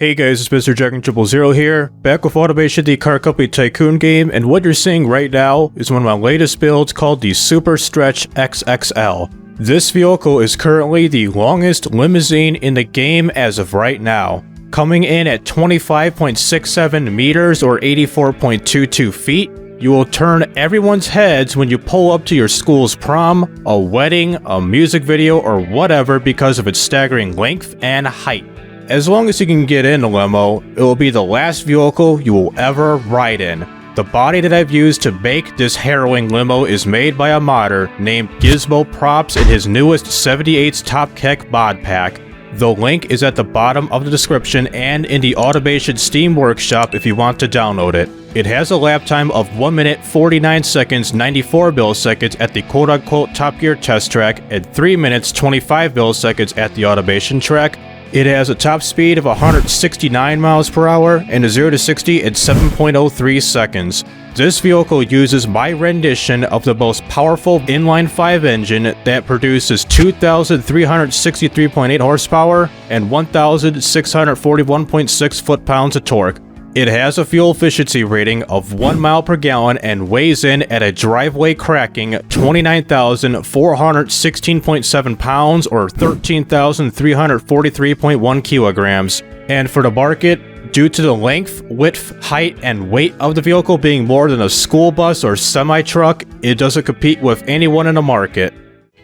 Hey guys, it's Mr. Jack000 here, back with Automation, the car company Tycoon game, and what you're seeing right now is one of my latest builds called the Super Stretch XXL. This vehicle is currently the longest limousine in the game as of right now, coming in at 25.67 meters or 84.22 feet. You will turn everyone's heads when you pull up to your school's prom, a wedding, a music video, or whatever because of its staggering length and height. As long as you can get in a limo, it will be the last vehicle you will ever ride in. The body that I've used to make this harrowing limo is made by a modder named Gizmo Props in his newest 78's Top Kek mod pack. The link is at the bottom of the description and in the Automation Steam Workshop if you want to download it. It has a lap time of 1 minute 49 seconds 94 milliseconds at the quote-unquote Top Gear test track and 3 minutes 25 milliseconds at the Automation track. It has a top speed of 169 miles per hour and a 0 to 60 in 7.03 seconds. This vehicle uses my rendition of the most powerful Inline 5 engine that produces 2,363.8 horsepower and 1,641.6 foot-pounds of torque. It has a fuel efficiency rating of 1 mile per gallon and weighs in at a driveway cracking 29,416.7 pounds or 13,343.1 kilograms. And for the market, due to the length, width, height, and weight of the vehicle being more than a school bus or semi-truck, it doesn't compete with anyone in the market.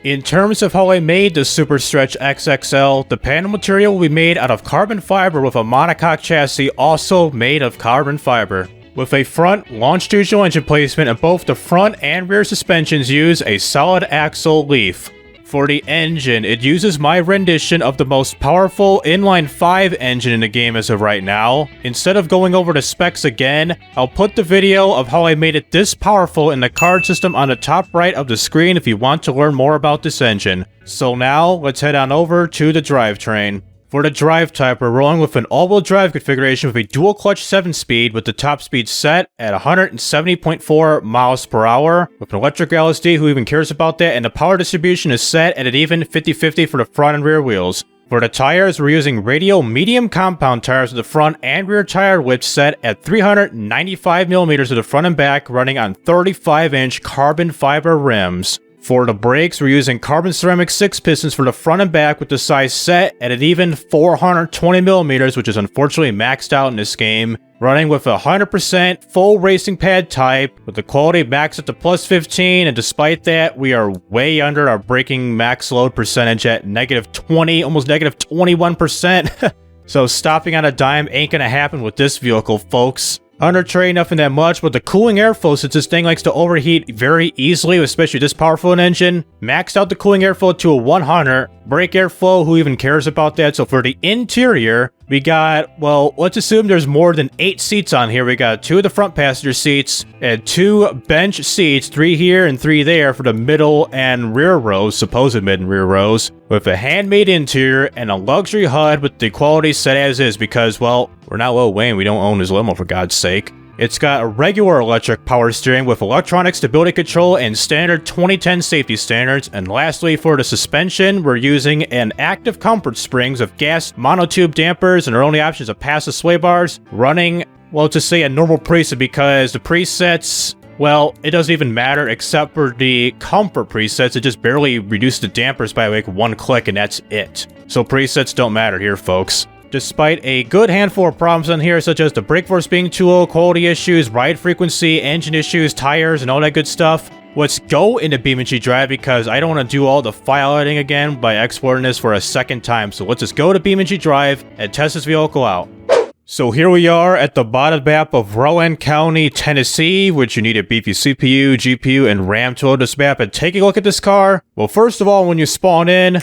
In terms of how I made the Super Stretch XXL, the panel material will be made out of carbon fiber with a monocoque chassis also made of carbon fiber. With a front longitudinal engine placement and both the front and rear suspensions use a solid axle leaf. For the engine, it uses my rendition of the most powerful Inline 5 engine in the game as of right now. Instead of going over the specs again, I'll put the video of how I made it this powerful in the card system on the top right of the screen if you want to learn more about this engine. So now, let's head on over to the drivetrain. For the drive type, we're rolling with an all-wheel drive configuration with a dual clutch 7-speed with the top speed set at 170.4 miles per hour. With an electric LSD, who even cares about that, and the power distribution is set at an even 50-50 for the front and rear wheels. For the tires, we're using radial medium compound tires with the front and rear tire width set at 395mm to the front and back, running on 35-inch carbon fiber rims. For the brakes, we're using carbon ceramic 6 pistons for the front and back with the size set at an even 420mm, which is unfortunately maxed out in this game, running with 100% full racing pad type with the quality maxed at the plus 15, and despite that, we are way under our braking max load percentage at negative 20, almost negative 21%. So stopping on a dime ain't gonna happen with this vehicle, folks. Under tray, nothing that much, but the cooling airflow, since this thing likes to overheat very easily, especially this powerful an engine, maxed out the cooling airflow to a 100. Brake airflow, who even cares about that? So for the interior, we got, well, let's assume there's more than 8 seats on here. We got 2 of the front passenger seats and 2 bench seats, 3 here and 3 there for the middle and rear rows, supposed mid and rear rows, with a handmade interior and a luxury HUD with the quality set as is because, well, we're not Lil Wayne, we don't own his limo for God's sake. It's got a regular electric power steering with electronic stability control and standard 2010 safety standards. And lastly, for the suspension, we're using an active comfort springs of gas monotube dampers, and our only options are passive sway bars, running, well, to say a normal preset because the presets, well, it doesn't even matter except for the comfort presets. It just barely reduces the dampers by like 1 click and that's it. So presets don't matter here, folks. Despite a good handful of problems on here, such as the brake force being too low, quality issues, ride frequency, engine issues, tires, and all that good stuff, let's go into BeamNG.drive because I don't want to do all the file editing again by exporting this for a second time. So let's just go to BeamNG.drive and test this vehicle out. So here we are at the bottom map of Rowan County, Tennessee, which you need a beefy CPU, GPU, and RAM to load this map. And taking a look at this car, well, first of all, when you spawn in,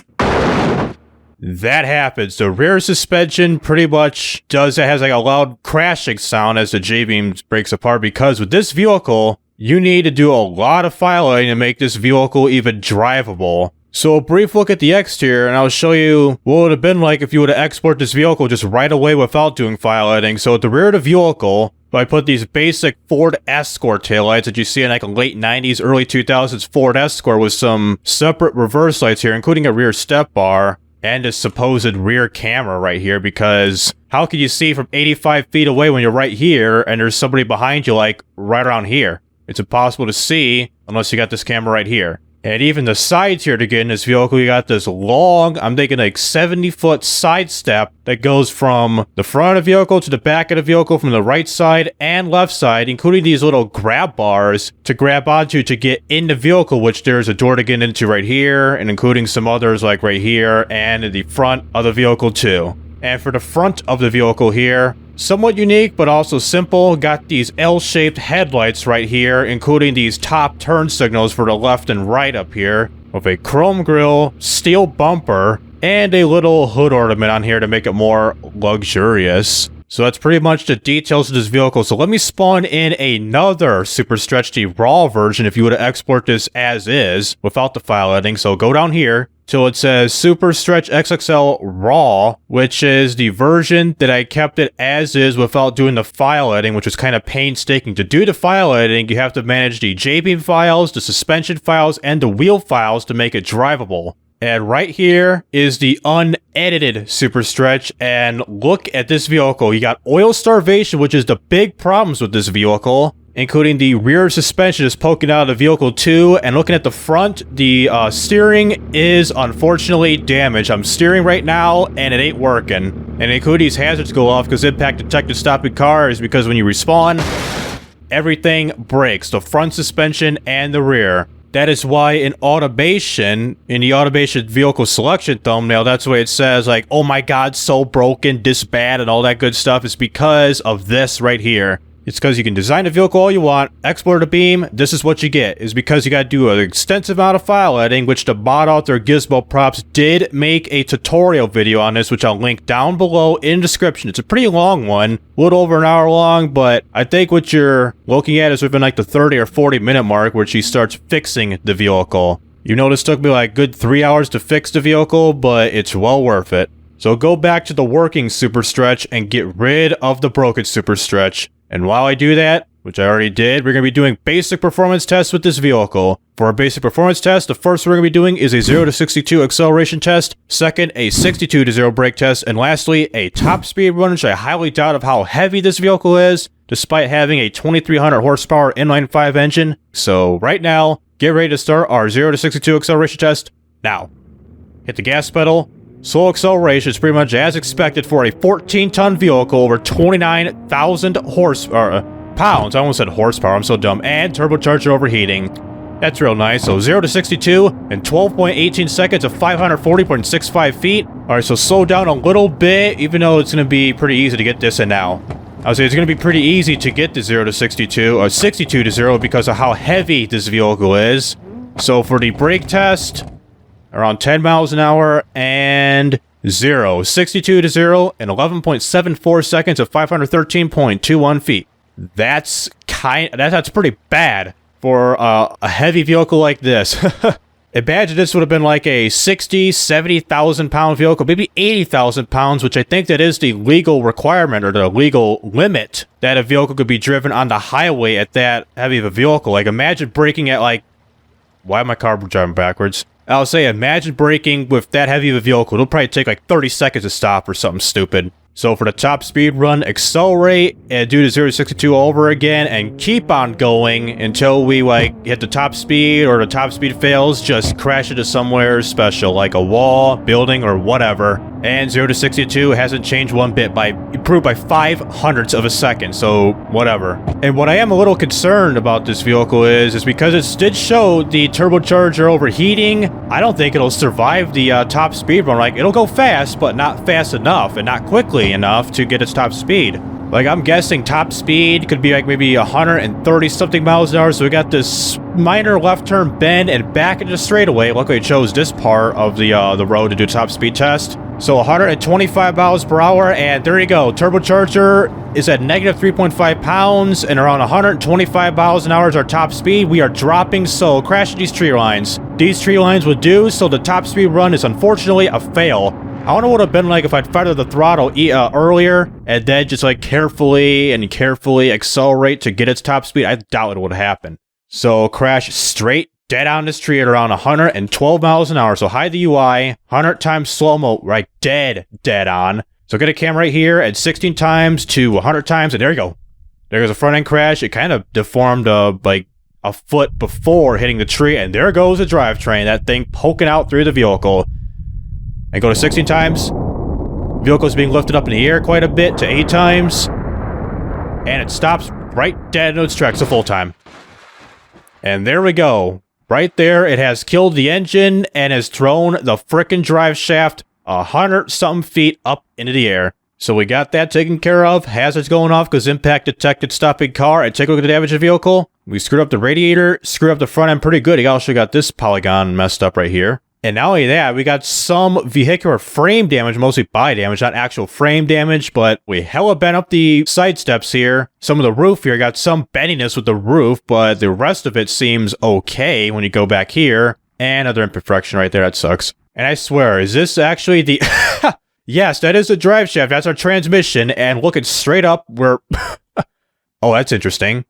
that happens. The rear suspension pretty much has like a loud crashing sound as the J-beam breaks apart because with this vehicle, you need to do a lot of file editing to make this vehicle even drivable. So a brief look at the exterior and I'll show you what it would have been like if you were to export this vehicle just right away without doing file editing. So at the rear of the vehicle, I put these basic Ford Escort taillights that you see in like a late 90s, early 2000s Ford Escort with some separate reverse lights here, including a rear step bar. and the supposed rear camera right here, because how can you see from 85 feet away when you're right here and there's somebody behind you like right around here? It's impossible to see unless you got this camera right here. And even the sides here to get in this vehicle, you got this long, I'm thinking like 70-foot side step that goes from the front of the vehicle to the back of the vehicle from the right side and left side, including these little grab bars to grab onto to get in the vehicle, which there's a door to get into right here, and including some others like right here and in the front of the vehicle too. And for the front of the vehicle here, somewhat unique, but also simple. Got these L-shaped headlights right here, including these top turn signals for the left and right up here, with a chrome grille, steel bumper, and a little hood ornament on here to make it more luxurious. So that's pretty much the details of this vehicle. So let me spawn in another Super Stretch D raw version if you were to export this as is without the file editing. So go down here till it says Super Stretch XXL Raw, which is the version that I kept it as is without doing the file editing, which was kind of painstaking. To do the file editing, you have to manage the J-beam files, the suspension files, and the wheel files to make it drivable. And right here is the unedited Super Stretch, and look at this vehicle. You got oil starvation, which is the big problems with this vehicle, including the rear suspension is poking out of the vehicle too, and looking at the front, the steering is unfortunately damaged. I'm steering right now, and it ain't working. And including these hazards go off because impact detected stopping cars, because when you respawn, everything breaks, the front suspension and the rear. That is why in automation, in the automation vehicle selection thumbnail, that's the way it says, like, oh my god, so broken, this bad, and all that good stuff. It's because of this right here. It's because you can design a vehicle all you want, export a beam, this is what you get. It's because you gotta do an extensive amount of file editing, which the mod author Gizmo Props did make a tutorial video on this, which I'll link down below in the description. It's a pretty long one, a little over an hour long, but I think what you're looking at is within like the 30 or 40 minute mark where she starts fixing the vehicle. You know, this took me like good 3 hours to fix the vehicle, but it's well worth it. So go back to the working Super Stretch and get rid of the broken Super Stretch. And while I do that, which I already did, we're going to be doing basic performance tests with this vehicle. For our basic performance test, the first we're going to be doing is a 0 to 62 acceleration test, second, a 62 to 0 brake test, and lastly, a top speed run, which I highly doubt of how heavy this vehicle is, despite having a 2300 horsepower inline 5 engine. So right now, get ready to start our 0 to 62 acceleration test now. Hit the gas pedal. Slow acceleration is pretty much as expected for a 14-ton vehicle over 29,000 pounds. I almost said horsepower, I'm so dumb. And turbocharger overheating. That's real nice. So 0 to 62 in 12.18 seconds of 540.65 feet. Alright, so slow down a little bit, even though it's going to be pretty easy to get this in now. I would say it's going to be pretty easy to get the 0 to 62, or 62 to 0 because of how heavy this vehicle is. So for the brake test, around 10 miles an hour and 0. 62 to 0 in 11.74 seconds of 513.21 feet. That's pretty bad for a heavy vehicle like this. Imagine this would have been like a 60, 70,000 pound vehicle, maybe 80,000 pounds, which I think that is the legal requirement or the legal limit that a vehicle could be driven on the highway at that heavy of a vehicle. Like imagine braking at like, why am my car driving backwards? I'll say imagine braking with that heavy of a vehicle. It'll probably take like 30 seconds to stop or something stupid. So for the top speed run, accelerate and do the 0 to 62 over again and keep on going until we like hit the top speed or the top speed fails. Just crash into somewhere special like a wall, building, or whatever. And 0 to 62 hasn't changed one bit, improved by 0.05 of a second, so whatever. And what I am a little concerned about this vehicle is because it did show the turbocharger overheating. I don't think it'll survive the top speed run. Like it'll go fast, but not fast enough and not quickly enough to get its top speed. Like I'm guessing top speed could be like maybe 130 something miles an hour. So we got this minor left turn bend and back into the straightaway. Luckily it chose this part of the road to do top speed test. So 125 miles per hour, and there you go. Turbocharger is at negative 3.5 pounds, and around 125 miles an hour is our top speed. We are dropping, so crashing these tree lines. These tree lines would do, so the top speed run is unfortunately a fail. I wonder what it would have been like if I'd feathered the throttle earlier, and then just like carefully accelerate to get its top speed. I doubt it would happen. So crash straight dead on this tree at around 112 miles an hour. So hide the UI, 100 times slow-mo, right, dead on. So get a cam right here at 16 times to 100 times, and there you go. There goes a front end crash. It kind of deformed like a foot before hitting the tree, and there goes the drivetrain, that thing poking out through the vehicle. And go to 16 times. Vehicle's being lifted up in the air quite a bit to 8 times. And it stops right dead in its tracks a full time. And there we go. Right there, it has killed the engine and has thrown the frickin' drive shaft 100-something feet up into the air. So we got that taken care of. Hazards going off because impact detected, stopping car, and take a look at the damage of the vehicle. We screwed up the radiator, screwed up the front end pretty good. He also got this polygon messed up right here. And not only that, we got some vehicular frame damage, mostly body damage, not actual frame damage, but we hella bent up the side steps here. Some of the roof here got some bendiness with the roof, but the rest of it seems okay when you go back here. And another imperfection right there, that sucks. And I swear, is this actually the... Yes, that is the drive shaft, that's our transmission, and looking straight up, we're... Oh, that's interesting.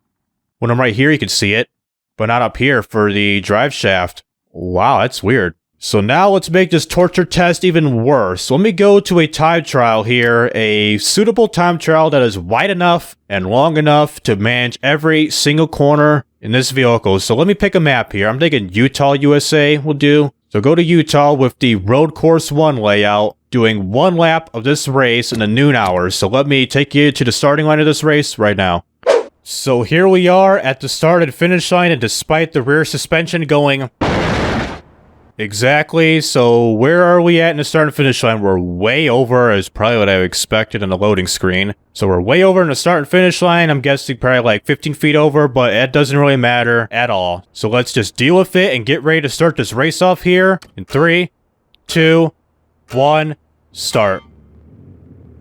When I'm right here, you can see it, but not up here for the drive shaft. Wow, that's weird. So now let's make this torture test even worse. Let me go to a time trial here, a suitable time trial that is wide enough and long enough to manage every single corner in this vehicle. So let me pick a map here. I'm thinking Utah, USA will do. So go to Utah with the Road Course 1 layout, doing 1 lap of this race in the noon hours. So let me take you to the starting line of this race right now. So here we are at the start and finish line, and despite the rear suspension going... Exactly, so where are we at in the start and finish line? We're way over, is probably what I expected on the loading screen. So we're way over in the start and finish line. I'm guessing probably like 15 feet over, but that doesn't really matter at all. So let's just deal with it and get ready to start this race off here. In 3, 2, 1, start.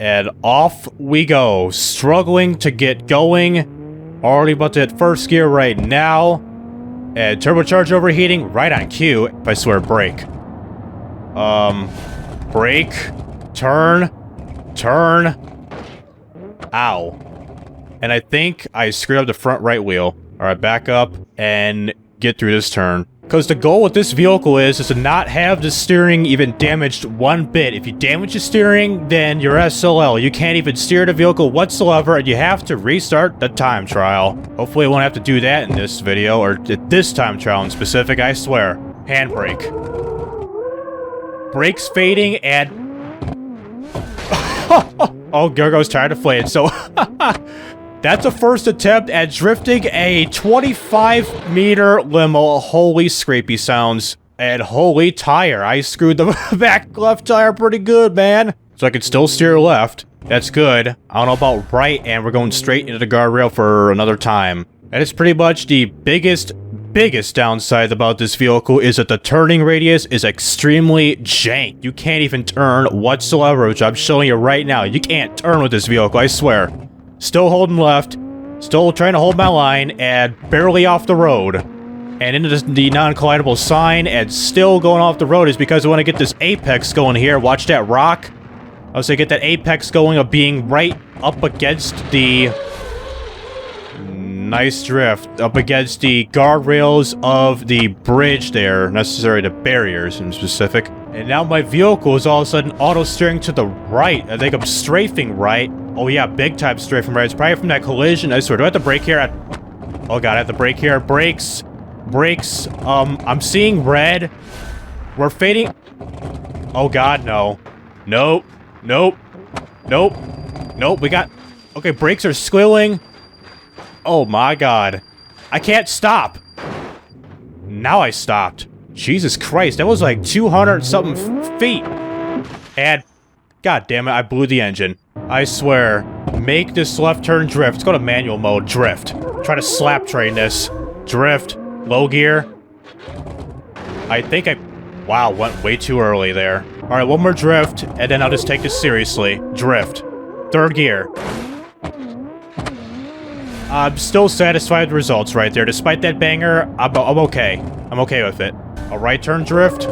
And off we go, struggling to get going. Already about to hit first gear right now. And turbocharger overheating right on cue. I swear, brake. Brake. Turn. Ow. And I think I screwed up the front right wheel. Alright, back up and get through this turn. Because the goal with this vehicle is to not have the steering even damaged one bit. If you damage the steering, then you're SLL. You can't even steer the vehicle whatsoever, and you have to restart the time trial. Hopefully I won't have to do that in this video, or this time trial in specific, I swear. Handbrake. Brakes fading, and... Oh, Gergo's tired of playing, so... That's a first attempt at drifting a 25-meter limo. Holy scrapey sounds. And holy tire. I screwed the back left tire pretty good, man. So I can still steer left. That's good. I don't know about right, and we're going straight into the guardrail for another time. That is pretty much the biggest downside about this vehicle, is that the turning radius is extremely jank. You can't even turn whatsoever, which I'm showing you right now. You can't turn with this vehicle, I swear. Still holding left, still trying to hold my line, and barely off the road. And into the non-collidable sign, and still going off the road is because I want to get this apex going here. Watch that rock. I was going to get that apex going of being right up against the... Nice drift. Up against the guardrails of the bridge there, necessary to barriers in specific. And now my vehicle is all of a sudden auto-steering to the right. I think I'm strafing right. Oh yeah, big time strafing right. It's probably from that collision. I swear, do I have to brake here? Oh god, I have to brake here. Brakes. I'm seeing red. We're fading. Oh god, no. Nope. We got... Okay, brakes are squealing. Oh my god. I can't stop. Now I stopped. Jesus Christ, that was like 200-something feet. And, god damn it, I blew the engine. I swear, make this left turn drift. Let's go to manual mode, drift. Try to slap train this. Drift, low gear. I think wow, went way too early there. Alright, one more drift, and then I'll just take this seriously. Drift. Third gear. I'm still satisfied with the results right there. Despite that banger, I'm okay. I'm okay with it. A right turn drift.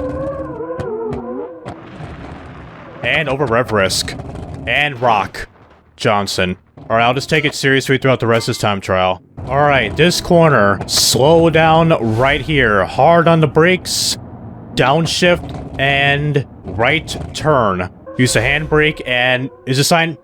And over rev risk. And rock. Johnson. Alright, I'll just take it seriously throughout the rest of this time trial. Alright, this corner. Slow down right here. Hard on the brakes. Downshift and right turn. Use the handbrake and is the sign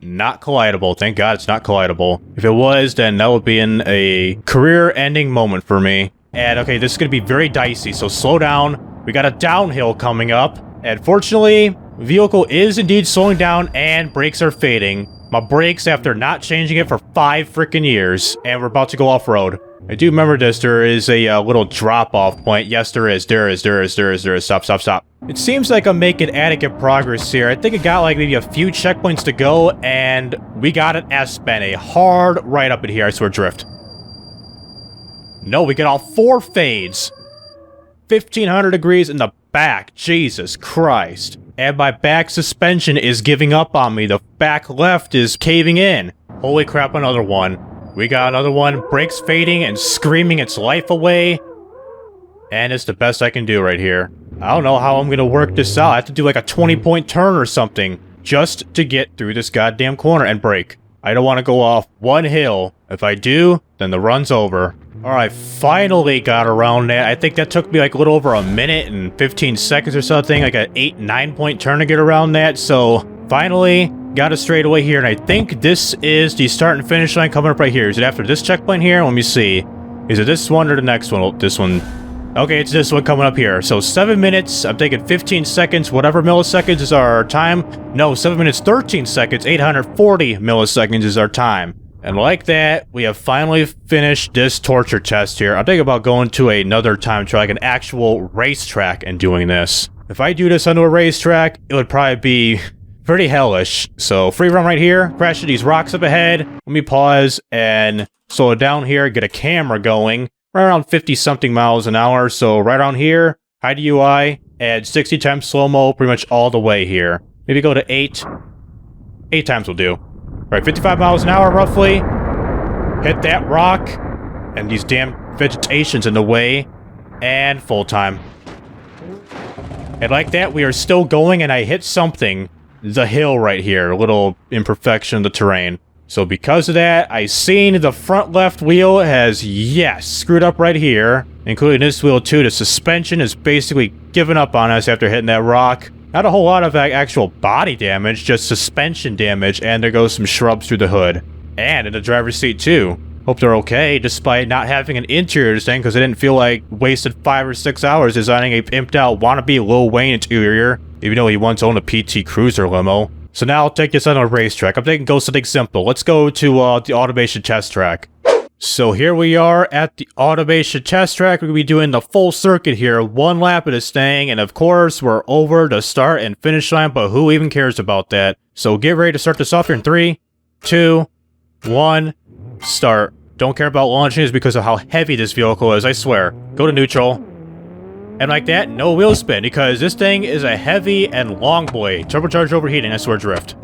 not collidable. Thank God it's not collidable. If it was, then that would be a career-ending moment for me. And okay, this is going to be very dicey, so slow down. We got a downhill coming up. And fortunately, vehicle is indeed slowing down and brakes are fading. My brakes after not changing it for 5 freaking years. And we're about to go off-road. I do remember this. There is a little drop-off point. Yes, there is. There is. Stop. It seems like I'm making adequate progress here. I think I got like maybe a few checkpoints to go, and we got an S-bend. A hard right up in here. I swear, drift. No, we get all 4 fades. 1,500 degrees in the back. Jesus Christ. And my back suspension is giving up on me. The back left is caving in. Holy crap, another one. We got another one. Brakes fading and screaming its life away. And it's the best I can do right here. I don't know how I'm going to work this out. I have to do like a 20-point turn or something just to get through this goddamn corner and brake. I don't want to go off one hill. If I do, then the run's over. Alright, finally got around that. I think that took me like a little over a minute and 15 seconds or something. Like an 8-9 point turn to get around that. So, finally got it straight away here. And I think this is the start and finish line coming up right here. Is it after this checkpoint here? Let me see. Is it this one or the next one? Oh, this one. Okay, it's this one coming up here. So 7 minutes, I'm taking 15 seconds, whatever milliseconds is our time. No, 7 minutes, 13 seconds, 840 milliseconds is our time. And like that, we have finally finished this torture test here. I'm thinking about going to another time trial, like an actual racetrack, and doing this. If I do this onto a racetrack, it would probably be pretty hellish. So free run right here, crash these rocks up ahead. Let me pause and slow it down here, get a camera going. Right around 50-something miles an hour, so right around here, high DUI, and 60 times slow-mo pretty much all the way here. Maybe go to 8. 8 times will do. Right, 55 miles an hour roughly. Hit that rock, and these damn vegetation's in the way, and full time. And like that, we are still going, and I hit something. The hill right here, a little imperfection of the terrain. So because of that, I seen the front left wheel has, yes, screwed up right here. Including this wheel too. The suspension is basically giving up on us after hitting that rock. Not a whole lot of actual body damage, just suspension damage, and there goes some shrubs through the hood. And in the driver's seat too. Hope they're okay, despite not having an interior thing, because I didn't feel like wasted 5 or 6 hours designing a pimped out wannabe Lil Wayne interior, even though he once owned a PT Cruiser limo. So now I'll take this on a racetrack. I'm thinking go something simple. Let's go to the automation test track. So here we are at the automation test track. We're going to be doing the full circuit here. 1 lap of this thing. And of course, we're over the start and finish line. But who even cares about that? So get ready to start this off here in 3, 2, 1, start. Don't care about launching this because of how heavy this vehicle is, I swear. Go to neutral. And like that, no wheel spin, because this thing is a heavy and long boy. Turbocharged overheating, I swear, drift.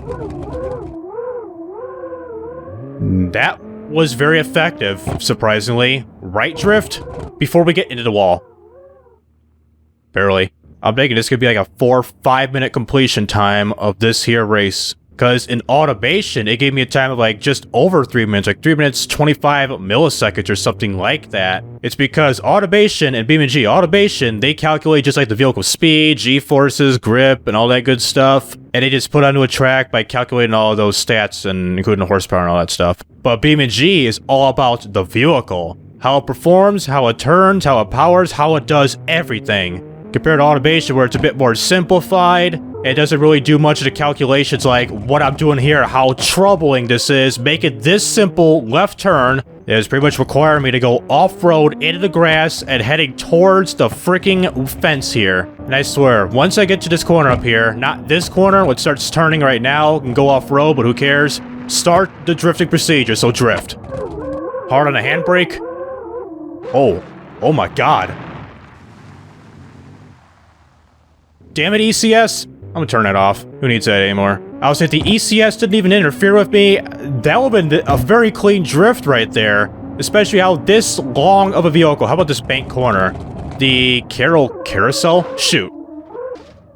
That was very effective, surprisingly. Right drift, before we get into the wall. Barely. I'm thinking this could be like a 4 or 5 minute completion time of this here race. Because in automation, it gave me a time of like just over 3 minutes, like 3 minutes 25 milliseconds or something like that. It's because automation and BeamNG, automation, they calculate just like the vehicle speed, G-forces, grip, and all that good stuff. And they just put onto a track by calculating all of those stats, and including the horsepower and all that stuff. But BeamNG is all about the vehicle. How it performs, how it turns, how it powers, how it does everything. Compared to automation, where it's a bit more simplified, it doesn't really do much of the calculations like what I'm doing here, how troubling this is. Make it this simple left turn is pretty much requiring me to go off-road into the grass and heading towards the freaking fence here. And I swear, once I get to this corner up here, not this corner, which starts turning right now, and go off-road, but who cares? Start the drifting procedure, so drift. Hard on the handbrake. Oh my god. Damn it, ECS. I'm gonna turn that off. Who needs that anymore? I was saying the ECS didn't even interfere with me. That would have been a very clean drift right there. Especially how this long of a vehicle. How about this bank corner? The carousel? Shoot.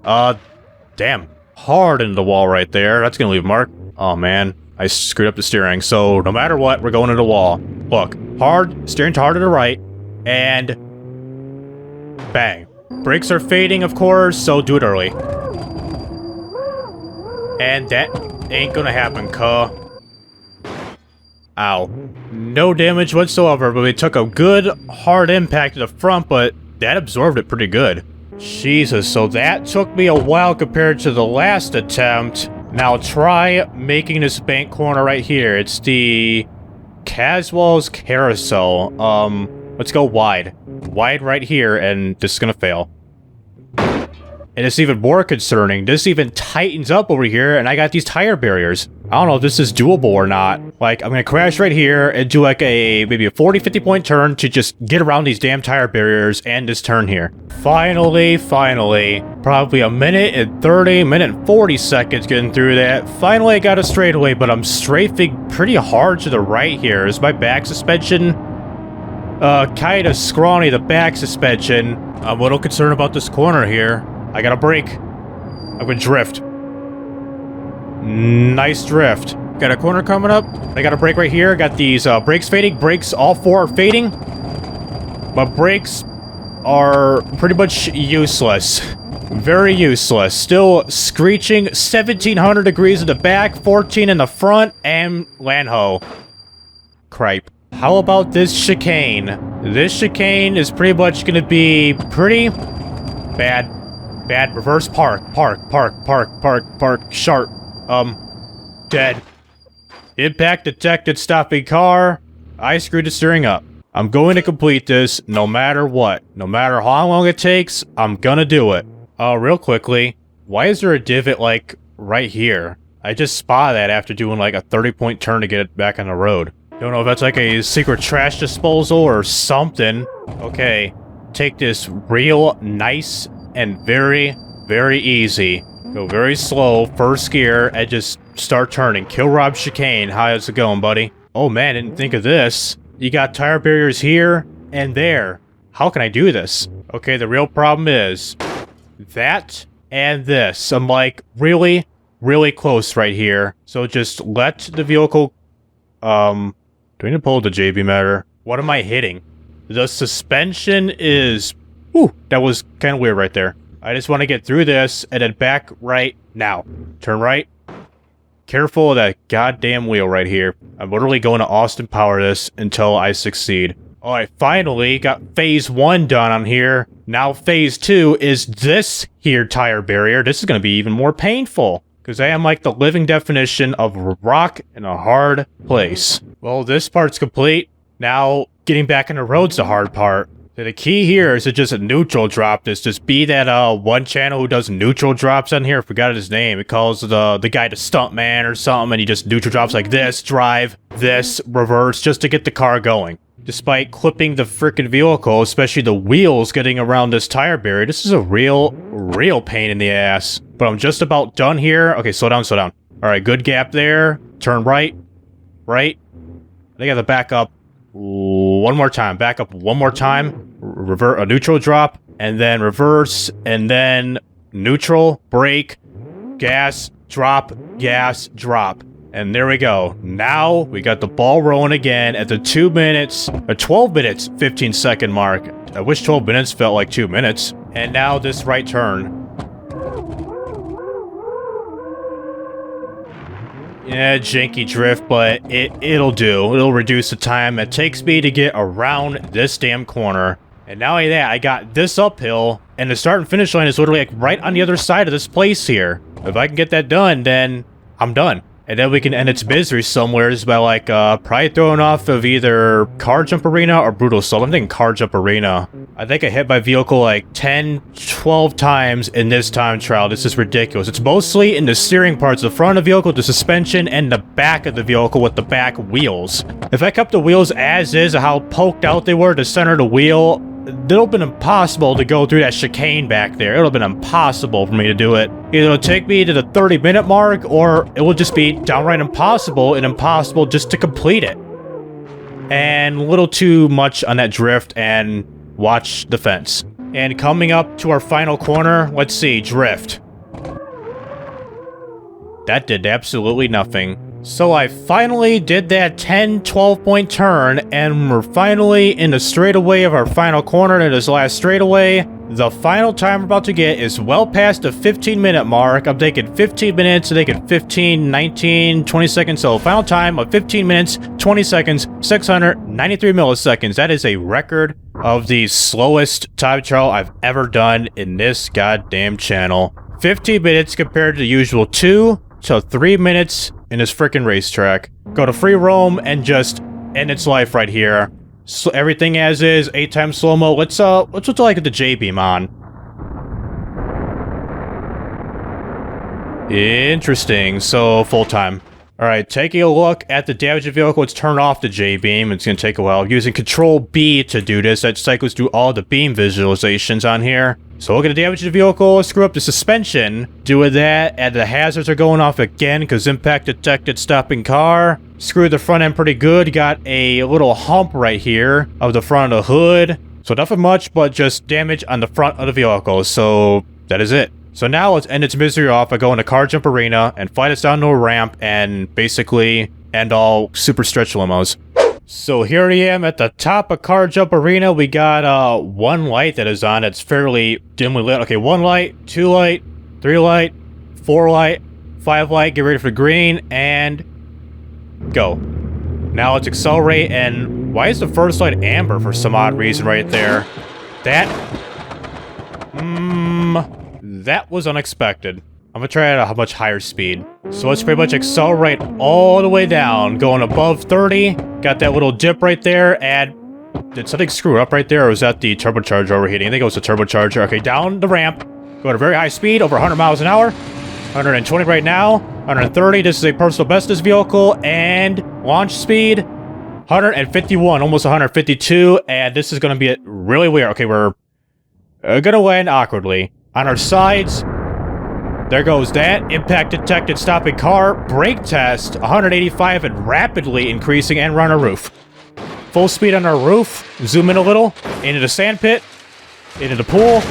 Damn. Hard into the wall right there. That's gonna leave a mark. Oh man, I screwed up the steering. So no matter what, we're going into the wall. Look, hard, steering hard to the right, and bang. Brakes are fading, of course, so do it early. And that ain't gonna happen, cuh. Ow. No damage whatsoever, but we took a good hard impact to the front, but that absorbed it pretty good. Jesus, so that took me a while compared to the last attempt. Now try making this bank corner right here. It's the Caswell's Carousel. Let's go wide. Wide right here, and this is gonna fail. And it's even more concerning. This even tightens up over here, and I got these tire barriers. I don't know if this is doable or not. Like, I'm gonna crash right here and do like maybe a 40-50 point turn to just get around these damn tire barriers and this turn here. Finally, probably a minute and 30, minute and 40 seconds getting through that. Finally, I got a straightaway, but I'm strafing pretty hard to the right here. Is my back suspension kind of scrawny, the back suspension? I'm a little concerned about this corner here. I gotta brake. I'm gonna drift. Nice drift. Got a corner coming up. I got a brake right here. Got these brakes fading. Brakes, all four are fading. But brakes are pretty much useless. Very useless. Still screeching. 1700 degrees in the back, 14 in the front, and landho. Cripe. How about this chicane? This chicane is pretty much gonna be pretty bad. Bad. Reverse park. Park. Sharp. Dead. Impact detected. Stopping car. I screwed the steering up. I'm going to complete this no matter what. No matter how long it takes, I'm gonna do it. Real quickly, why is there a divot, like, right here? I just spotted that after doing, like, a 30-point turn to get it back on the road. Don't know if that's, like, a secret trash disposal or something. Okay. Take this real nice and very, very easy. Go very slow, first gear, and just start turning. Kill Rob chicane. How's it going, buddy? Oh man, didn't think of this. You got tire barriers here and there. How can I do this? Okay, the real problem is that and this. I'm like really, really close right here. So just let the vehicle, do I need to pull the JB matter? What am I hitting? The suspension is, whew, that was kind of weird right there. I just want to get through this and then back right now. Turn right. Careful of that goddamn wheel right here. I'm literally going to Austin Power this until I succeed. Alright, finally got phase 1 done on here. Now phase 2 is this here tire barrier. This is going to be even more painful, because I am like the living definition of rock in a hard place. Well, this part's complete. Now, getting back on the road's the hard part. So the key here is to just neutral drop this. Just be that one channel who does neutral drops on here. I forgot his name. It calls the guy the stuntman or something, and he just neutral drops like this, drive, this, reverse, just to get the car going. Despite clipping the freaking vehicle, especially the wheels getting around this tire barrier, this is a real pain in the ass. But I'm just about done here. Okay, slow down. Alright, good gap there. Turn right. I gotta back up one more time. Back up one more time. Revert a neutral drop, and then reverse, and then neutral, brake, gas, drop. And there we go. Now we got the ball rolling again at the 2 minutes, or 12 minutes, 15 second mark. I wish 12 minutes felt like 2 minutes. And now this right turn. Yeah, janky drift, but it'll do. It'll reduce the time it takes me to get around this damn corner. And not only that, I got this uphill, and the start and finish line is literally like right on the other side of this place here. If I can get that done, then I'm done. And then we can end its misery somewhere by like probably throwing off of either Car Jump Arena or Brutal Assault. I'm thinking Car Jump Arena. I think I hit my vehicle like 10, 12 times in this time trial. This is ridiculous. It's mostly in the steering parts, the front of the vehicle, the suspension, and the back of the vehicle with the back wheels. If I kept the wheels as is, how poked out they were to center the wheel, it'll have been impossible to go through that chicane back there. It'll have been impossible for me to do it. Either it'll take me to the 30-minute mark, or it will just be downright impossible just to complete it. And a little too much on that drift, and watch the fence. And coming up to our final corner, let's see, drift. That did absolutely nothing. So I finally did that 10-12 point turn, and we're finally in the straightaway of our final corner in this last straightaway. The final time we're about to get is well past the 15-minute mark. I'm taking 15 minutes, I'm taking 15, 19, 20 seconds. So final time of 15 minutes, 20 seconds, 693 milliseconds. That is a record of the slowest time trial I've ever done in this goddamn channel. 15 minutes compared to the usual 2 to 3 minutes in this freaking racetrack. Go to free roam and just end its life right here. So everything as is, 8 times slow-mo. Let's look like the J-beam on. Interesting. So full time. Alright, taking a look at the damaged vehicle, let's turn off the J-beam. It's gonna take a while. Using Control B to do this, that cycles through all the beam visualizations on here. So look at the damaged vehicle, screw up the suspension. Doing that, and the hazards are going off again because impact detected stopping car. Screwed the front end pretty good. Got a little hump right here of the front of the hood. So nothing much, but just damage on the front of the vehicle. So that is it. So now let's end its misery off by going to Car Jump Arena and fly us down to a ramp and basically end all super stretch limos. So here I am at the top of Car Jump Arena. We got one light that is on. It's fairly dimly lit. Okay, 1 light, 2 light, 3 light, 4 light, 5 light. Get ready for green and go. Now let's accelerate. And why is the first light amber for some odd reason right there? That was unexpected. I'm gonna try at a much higher speed. So let's pretty much accelerate all the way down, going above 30. Got that little dip right there, and did something screw up right there, or was that the turbocharger overheating? I think it was the turbocharger. Okay, down the ramp, go at a very high speed, over 100 miles an hour. 120 right now, 130. This is a personal best this vehicle, and launch speed, 151, almost 152, and this is gonna be really weird. Okay, we're gonna land awkwardly. On our sides, there goes that. Impact detected stopping car. Brake test, 185 and rapidly increasing, and we're on our roof. Full speed on our roof. Zoom in a little. Into the sand pit. Into the pool.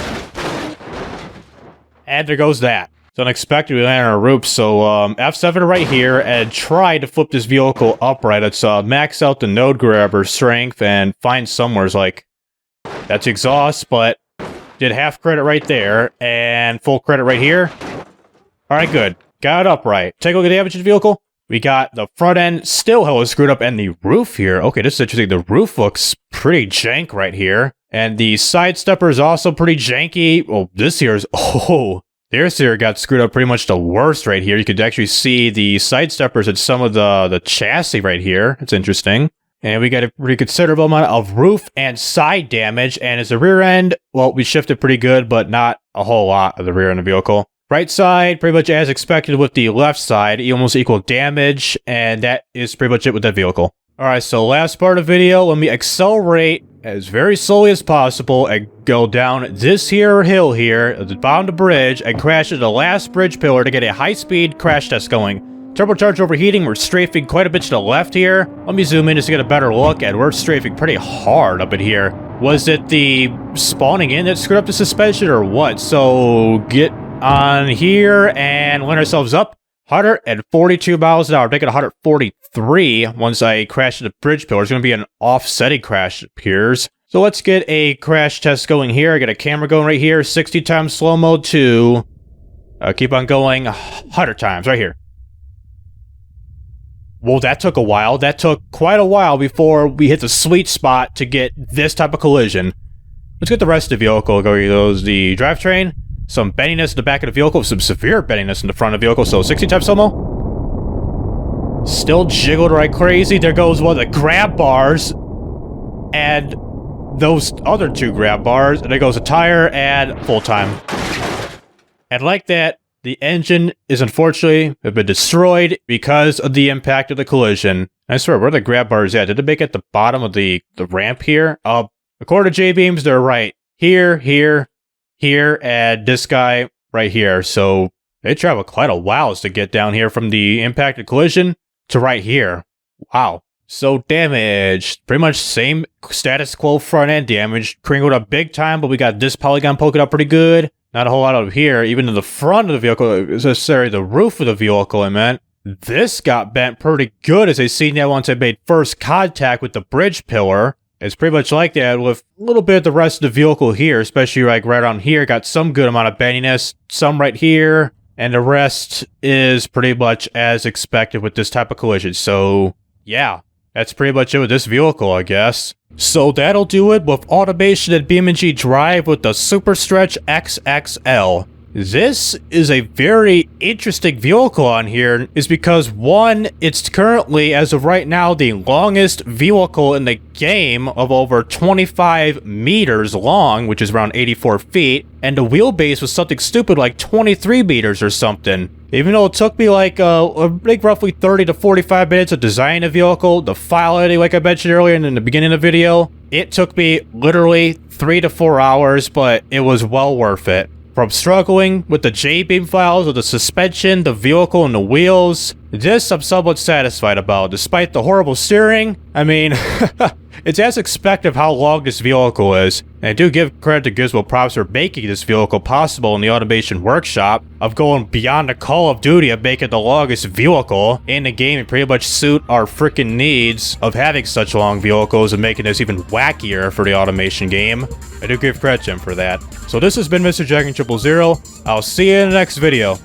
And there goes that. It's unexpected we landed on our roof, so F7 right here and try to flip this vehicle upright. Let's max out the node grabber strength and find somewhere's like, that's exhaust, but did half credit right there and full credit right here. Alright, good. Got it upright. Take a look at the damage of the vehicle. We got the front end still hella screwed up, and the roof here. Okay, this is interesting. The roof looks pretty jank right here. And the side stepper is also pretty janky. Well, this here is... Oh, this here got screwed up pretty much the worst right here. You could actually see the side steppers at some of the chassis right here. It's interesting. And we got a pretty considerable amount of roof and side damage. And as the rear end, well, we shifted pretty good, but not a whole lot of the rear end of the vehicle. Right side, pretty much as expected with the left side, almost equal damage, and that is pretty much it with that vehicle. Alright, so last part of the video, let me accelerate as very slowly as possible and go down this here hill here, at the bottom of the bridge, and crash into the last bridge pillar to get a high-speed crash test going. Turbocharger overheating, we're strafing quite a bit to the left here. Let me zoom in just to get a better look, and we're strafing pretty hard up in here. Was it the spawning in that screwed up the suspension or what? So, get on here and line ourselves up. 142 miles an hour. Make it 143 once I crash into the bridge pillar. It's going to be an offsetting crash, it appears. So let's get a crash test going here. I got a camera going right here. 60 times slow-mo 2. Keep on going 100 times right here. Whoa, that took a while. That took quite a while before we hit the sweet spot to get this type of collision. Let's get the rest of the vehicle. Go those the drivetrain. Some bendiness in the back of the vehicle, some severe bendiness in the front of the vehicle, so 60 times slow-mo. Still jiggled right crazy. There goes one of the grab bars, and those other 2 grab bars, and there goes a tire, and full time. And like that, the engine is unfortunately have been destroyed because of the impact of the collision. I swear, where are the grab bars at? Did it make it at the bottom of the ramp here? According to J-beams, they're right here, here, and this guy right here. So they travel quite a while to get down here from the impacted collision to right here. Wow. So damage, pretty much same status quo front end damage, crinkled up big time, but we got this polygon poking up pretty good. Not a whole lot over here, even in the front of the vehicle, sorry, the roof of the vehicle, I meant. This got bent pretty good as I seen that once I made first contact with the bridge pillar. It's pretty much like that with a little bit of the rest of the vehicle here, especially like right around here, got some good amount of bendiness, some right here, and the rest is pretty much as expected with this type of collision. So yeah. That's pretty much it with this vehicle, I guess. So that'll do it with automation and BeamNG.drive with the Super Stretch XXL. This is a very interesting vehicle on here, is because one, it's currently, as of right now, the longest vehicle in the game of over 25 meters long, which is around 84 feet, and the wheelbase was something stupid like 23 meters or something. Even though it took me like roughly 30 to 45 minutes to design a vehicle, the file editing like I mentioned earlier in the beginning of the video, it took me literally 3 to 4 hours, but it was well worth it. From struggling with the J-beam files, with the suspension, the vehicle, and the wheels, this I'm somewhat satisfied about. Despite the horrible steering, I mean, it's as expected of how long this vehicle is. And I do give credit to Gizmo Props for making this vehicle possible in the automation workshop, of going beyond the Call of Duty of making the longest vehicle in the game and pretty much suit our freaking needs of having such long vehicles and making this even wackier for the automation game. I do give credit to him for that. So this has been Mr. Dragon 000. I'll see you in the next video.